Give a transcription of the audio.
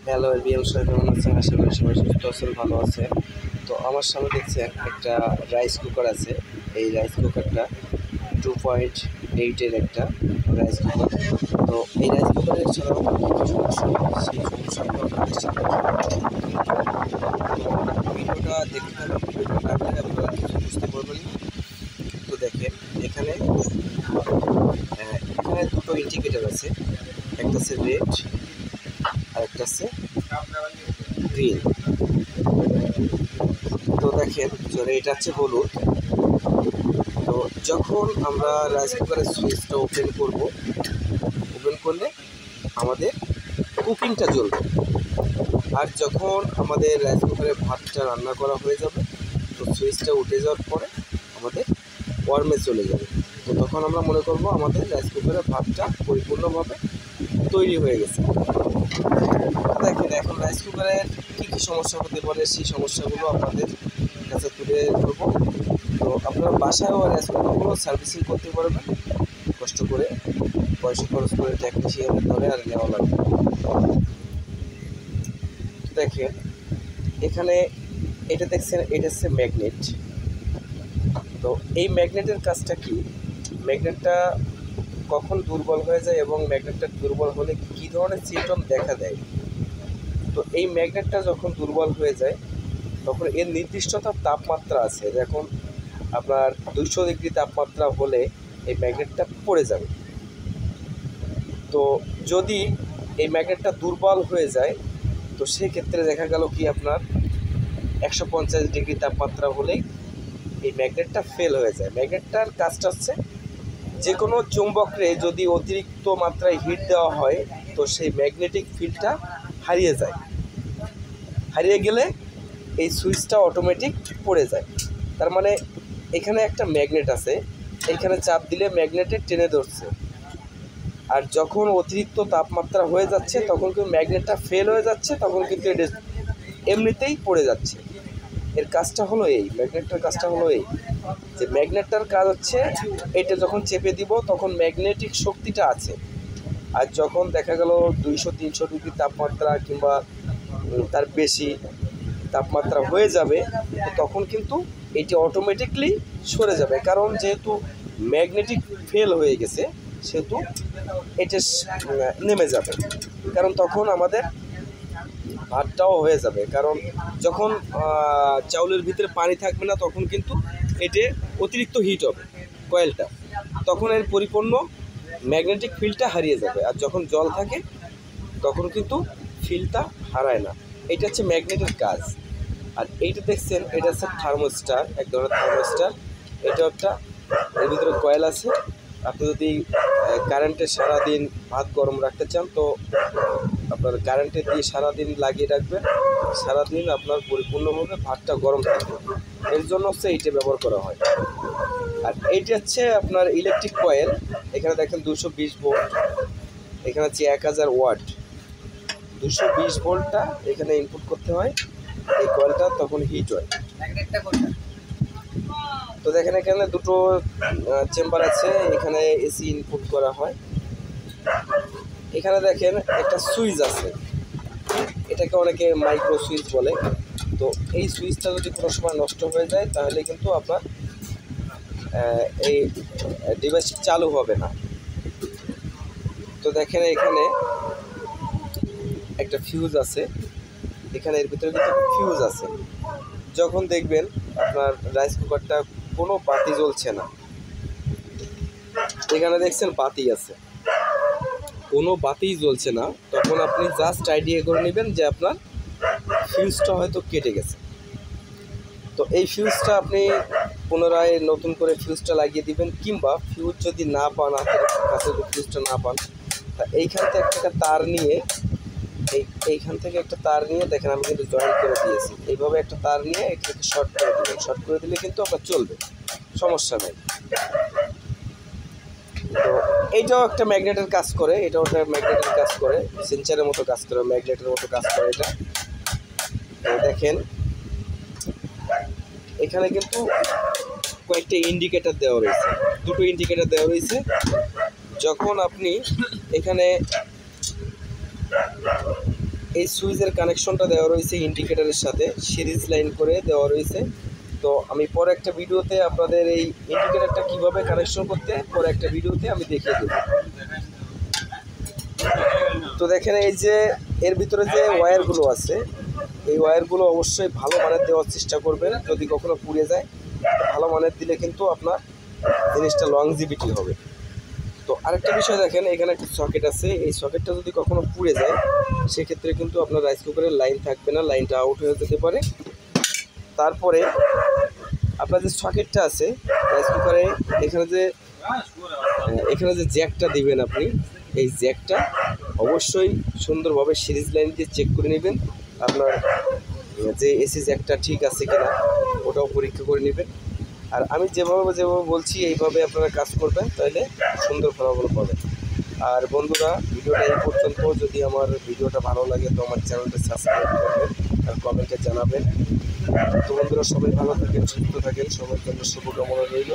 Hello everyone, সবাই কেমন আছেন? আশা করি সবাই সুস্থ আছেন, ভালো আছেন। তো আমার সামনে দেখছেন একটা রাইস কুকার আছে। এই রাইস কুকারটা 2.8-এর একটা রাইস কুকার। তো এই রাইস কুকারের সাধারণত কী সমস্যা হয়, সেই সমস্যাগুলো আপনাদের সাথে ভিডিওটা দেখতে থাকুন। ভিডিওটা না দেখলে আপনারা কিছু বুঝতে পারবেন না। তো দেখেন এখানে দুটো ইন্ডিকেটর আছে, একটা আছে রেড আর একটা আছে গ্রিন। তো দেখেন এটা হচ্ছে হলুদ। তো যখন আমরা রাইস কুকারের সুইচটা ওপেন করলে আমাদের কুকিংটা জ্বলবে। আর যখন আমাদের রাইস কুকারে ভাতটা রান্না করা হয়ে যাবে, তো সুইচটা উঠে যাওয়ার পরে আমাদের ওয়ার্মে চলে যাবে। তো তখন আমরা মনে করবো আমাদের রাইস কুকারের ভাতটা পরিপূর্ণভাবে তৈরি হয়ে গেছে। দেখেন এখন রাইস কুকারের কী কী সমস্যা হতে পারে, সেই সমস্যাগুলো আপনাদের কাছে তুলে ধরবো। তো আপনারা বাসায়ও রাইস কুকারগুলো সার্ভিসিং করতে পারবেন, কষ্ট করে পয়সা খরচ করে টেকনিশিয়ানের ধরে আর নেওয়া লাগবে। দেখেন এখানে এটা দেখছেন, এটা হচ্ছে ম্যাগনেট। তো এই ম্যাগনেটের কাজটা কি, ম্যাগনেটটা কখন দুর্বল হয়ে যায় এবং ম্যাগনেটটা দুর্বল হলে কী ধরনের সিমটম দেখা দেয়। তো এই ম্যাগনেটটা যখন দুর্বল হয়ে যায় তখন এর নির্দিষ্টতা তাপমাত্রা আছে। এখন আপনার 200 ডিগ্রি তাপমাত্রা হলে এই ম্যাগনেটটা পড়ে যাবে। তো যদি এই ম্যাগনেটটা দুর্বল হয়ে যায়, তো সেক্ষেত্রে দেখা গেল কি আপনার 150 ডিগ্রি তাপমাত্রা হলেই এই ম্যাগনেটটা ফেল হয়ে যায়। ম্যাগনেটটার কাজটা হচ্ছে যে কোনো চুম্বকরে যদি অতিরিক্ত মাত্রায় হিট দেওয়া হয়, তো সেই ম্যাগনেটিক ফিল্ডটা হারিয়ে যায়। হারিয়ে গেলে এই সুইচটা অটোমেটিক পড়ে যায়। তার মানে এখানে একটা ম্যাগনেট আছে, এখানে চাপ দিলে ম্যাগনেটে টেনে ধরছে। আর যখন অতিরিক্ত তাপমাত্রা হয়ে যাচ্ছে তখন কিন্তু ম্যাগনেটটা ফেল হয়ে যাচ্ছে, তখন কিন্তু এটা এমনিতেই পড়ে যাচ্ছে। এর কাজটা হলো এই, ম্যাগনেটটার কাজটা হলো এই যে ম্যাগনেটটার কাজ হচ্ছে এটা যখন চেপে দিব তখন ম্যাগনেটিক শক্তিটা আছে। আর যখন দেখা গেল 200-300 ডিগ্রি তাপমাত্রা কিংবা তার বেশি তাপমাত্রা হয়ে যাবে, তো তখন কিন্তু এটি অটোমেটিকলি সরে যাবে। কারণ যেহেতু ম্যাগনেটিক ফেল হয়ে গেছে সেহেতু এটা নেমে যাবে। কারণ তখন আমাদের ভাতটাও হয়ে যাবে। কারণ যখন চাউলের ভিতরে পানি থাকবে না তখন কিন্তু এতে অতিরিক্ত হিট হবে কয়েলটা, তখন এর পরিপূর্ণ ম্যাগনেটিক ফিল্ডটা হারিয়ে যাবে। আর যখন জল থাকে তখন কিন্তু ফিল্ডটা হারায় না। এটা হচ্ছে ম্যাগনেটের কাজ। আর এইটা দেখছেন, এটা হচ্ছে থার্মোস্টার, এক ধরনের থার্মোস্টার। এটা একটা, এর ভিতরে কয়েল আছে। আপনি যদি কারেন্টে সারাদিন ভাত গরম রাখতে চান, তো আপনার কারেন্টে দিয়ে সারাদিন লাগিয়ে রাখবেন, সারাদিন আপনার পরিপূর্ণভাবে ভাতটা গরম থাকবে। এর জন্য হচ্ছে এইটা ব্যবহার করা হয়। আর এইটা হচ্ছে আপনার ইলেকট্রিক কয়েল। এখানে দেখেন 220 ভোল্ট, এখানে হচ্ছে 1000 ওয়াট। 220 ভোল্টটা এখানে ইনপুট করতে হয়, এই কয়েলটা তখন হিট হয়। তো দেখেন এখানে দুটো চেম্বার আছে, এখানে এসি ইনপুট করা হয়। এখানে দেখেন একটা সুইচ আছে, এটাকে অনেকে মাইক্রো সুইচ বলে। তো এই সুইচটা যদি কোনো সময় নষ্ট হয়ে যায় তাহলে কিন্তু আপনার এই ডিভাইস চালু হবে না। তো দেখেন এখানে একটা ফিউজ আছে, এখানে এর ভিতরে কিন্তু ফিউজ আছে। যখন দেখবেন আপনার রাইস কুকারটা কোনো বাতি জ্বলছে না, এখানে দেখছেন বাতি আছে, কোনো বাতি জ্বলছে না, তখন আপনি জাস্ট আইডিয়া করে নেবেন যে আপনার ফিউজটা হয়তো কেটে গেছে। তো এই ফিউজটা আপনি পুনরায় নতুন করে ফিউজটা লাগিয়ে দিবেন, কিংবা ফিউজ যদি না পান, হাতের কাছে যদি ফিউজটা না পান, তা এইখান থেকে একটা তার নিয়ে এইখান থেকে একটা তার নিয়ে দেখেন আমি কিন্তু জয়েন করে দিয়েছি। এইভাবে একটা তার নিয়ে এটাকে শর্ট করে দেবেন, শর্ট করে দিলে কিন্তু আপনার চলবে, সমস্যা নেই। তো এইটাও একটা ম্যাগনেটের কাজ করে, এটাও একটা ম্যাগনেটের কাজ করে, সেন্সারের মতো কাজ করে, ম্যাগনেটের মতো কাজ করে এটা। তো দেখেন এখানে কিন্তু কয়েকটা ইন্ডিকেটর দেওয়া রয়েছে, দুটো ইন্ডিকেটর দেওয়া রয়েছে। যখন আপনি এখানে এই সুইচের কানেকশনটা দেওয়া রয়েছে ইন্ডিকেটরের সাথে, সিরিজ লাইন করে দেওয়া রয়েছে। তো আমি পরে একটা ভিডিওতে আপনাদের এই ইন্ডিকেটরটা কীভাবে কানেকশন করতে পরে একটা ভিডিওতে আমি দেখিয়ে দেবো। তো দেখেন এই যে এর ভিতরে যে ওয়্যারগুলো আছে, এই ওয়্যারগুলো অবশ্যই ভালো মানের দেওয়ার চেষ্টা করবেন। যদি কখনো পুড়ে যায়, ভালো মানের দিলে কিন্তু আপনার জিনিসটা লংজিভিটি হবে। তো আরেকটা বিষয় দেখেন, এখানে একটা সকেট আছে, এই সকেটটা যদি কখনো পুড়ে যায় সেক্ষেত্রে কিন্তু আপনার রাইস কুকারের লাইন থাকবে না, লাইনটা আউট হয়ে যেতে পারে। তারপরে আপনার যে সকেটটা আছে রাইস কুকারে, এখানে যে জ্যাকটা দিবেন আপনি, এই জ্যাকটা অবশ্যই সুন্দরভাবে সিরিজ লাইন দিয়ে চেক করে নেবেন। আপনার যে এসি জ্যাকটা ঠিক আছে কিনা ওটাও পরীক্ষা করে নেবেন। আর আমি যেভাবে বলছি এইভাবে আপনারা কাজ করবেন, তাহলে সুন্দর ফলাফল পাবেন। আর বন্ধুরা, ভিডিওটা এই পর্যন্ত। যদি আমার ভিডিওটা ভালো লাগে তো আমার চ্যানেলটা সাবস্ক্রাইব করবেন আর কমেন্টে জানাবেন। তো বন্ধুরা, সবাই ভালো থাকেন, সুস্থ থাকেন, সবার জন্য শুভকামনা রইল।